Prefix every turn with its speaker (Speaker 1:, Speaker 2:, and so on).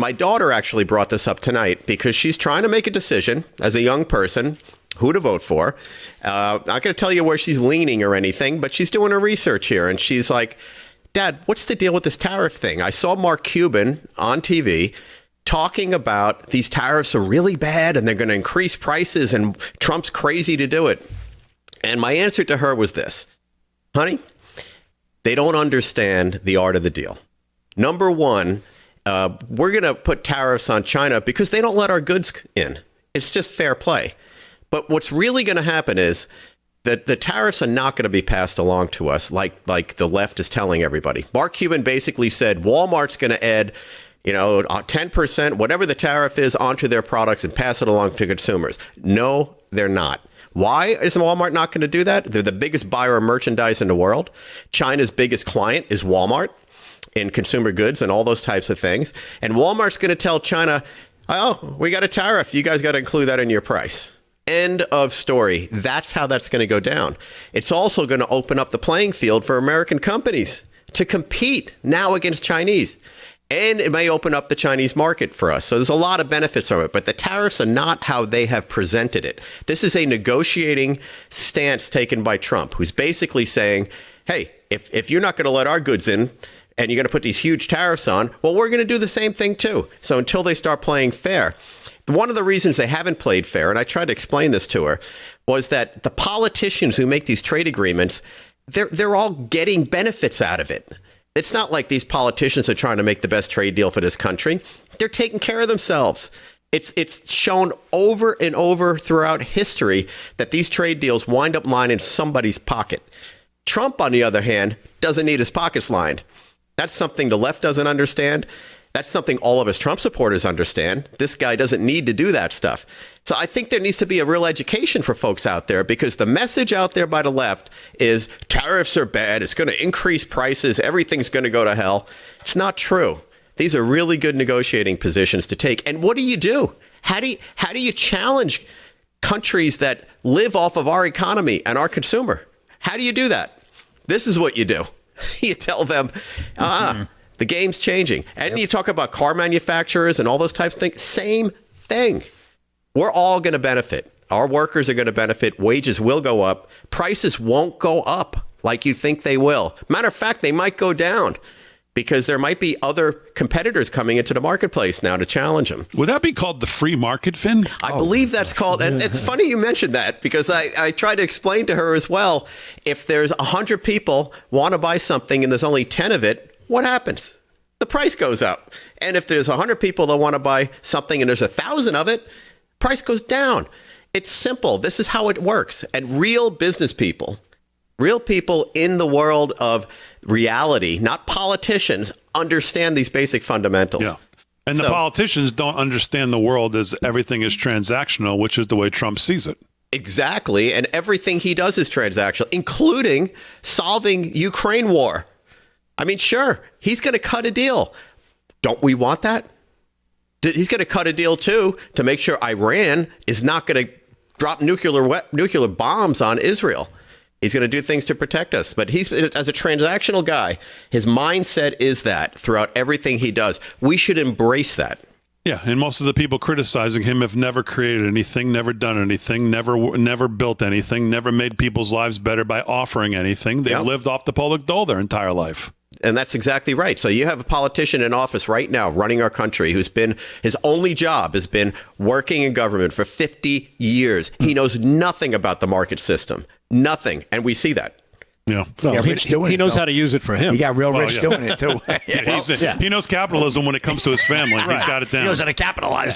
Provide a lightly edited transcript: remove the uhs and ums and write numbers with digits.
Speaker 1: My daughter actually brought this up tonight because she's trying to make a decision as a young person who to vote for. Not going to tell you where she's leaning or anything, but she's doing her research here. And she's like, Dad, what's the deal with this tariff thing? I saw Mark Cuban on TV talking about these tariffs are really bad and they're going to increase prices and Trump's crazy to do it. And my answer to her was this, honey, they don't understand the art of the deal. Number one, we're going to put tariffs on China because they don't let our goods in. It's just fair play. But what's really going to happen is that the tariffs are not going to be passed along to us like the left is telling everybody. Mark Cuban basically said Walmart's going to add 10%, whatever the tariff is, onto their products and pass it along to consumers. No, they're not. Why is Walmart not going to do that? They're the biggest buyer of merchandise in the world. China's biggest client is Walmart in consumer goods and all those types of things. And Walmart's going to tell China, oh, we got a tariff. You guys got to include that in your price. End of story. That's how that's going to go down. It's also going to open up the playing field for American companies to compete now against Chinese. And it may open up the Chinese market for us. So there's a lot of benefits from it. But the tariffs are not how they have presented it. This is a negotiating stance taken by Trump, who's basically saying, hey, if you're not going to let our goods in and you're going to put these huge tariffs on, well, we're going to do the same thing, too. So until they start playing fair. One of the reasons they haven't played fair, and I tried to explain this to her, was that the politicians who make these trade agreements, they're all getting benefits out of it. It's not like these politicians are trying to make the best trade deal for this country. They're taking care of themselves. It's shown over and over throughout history that these trade deals wind up lining somebody's pocket. Trump, on the other hand, doesn't need his pockets lined. That's something the left doesn't understand. That's something all of us Trump supporters understand. This guy doesn't need to do that stuff. So I think there needs to be a real education for folks out there, because the message out there by the left is tariffs are bad. It's going to increase prices. Everything's going to go to hell. It's not true. These are really good negotiating positions to take. And what do? How do you challenge countries that live off of our economy and our consumer? How do you do that? This is what you do. You tell them, the game's changing. And you talk about car manufacturers and all those types of things. Same thing. We're all going to benefit. Our workers are going to benefit. Wages will go up. Prices won't go up like you think they will. Matter of fact, they might go down because there might be other competitors coming into the marketplace now to challenge them.
Speaker 2: Would that be called the free market, Finn?
Speaker 1: I believe that's called. And it's funny you mentioned that, because I tried to explain to her as well. If there's 100 people want to buy something and there's only 10 of it, what happens? The price goes up. And if there's 100 people that want to buy something and there's 1,000 of it, price goes down. It's simple. This is how it works. And real business people, real people in the world of reality, not politicians, understand these basic fundamentals.
Speaker 2: Yeah. And the politicians don't understand the world as everything is transactional, which is the way Trump sees it.
Speaker 1: Exactly. And everything he does is transactional, including solving Ukraine war. I mean, sure, he's going to cut a deal. Don't we want that? He's going to cut a deal, too, to make sure Iran is not going to drop nuclear bombs on Israel. He's going to do things to protect us. But he's, as a transactional guy, his mindset is that throughout everything he does. We should embrace that.
Speaker 2: Yeah, and most of the people criticizing him have never created anything, never done anything, never built anything, never made people's lives better by offering anything. They've lived off the public dole their entire life.
Speaker 1: And that's exactly right. So you have a politician in office right now running our country who's been, his only job has been working in government for 50 years. He knows nothing about the market system. Nothing. And we see that.
Speaker 2: Yeah.
Speaker 3: Well, he knows how to use it for him.
Speaker 4: He got real rich doing it, too.
Speaker 2: He knows capitalism when it comes to his family. He's got it down.
Speaker 4: He knows how to capitalize.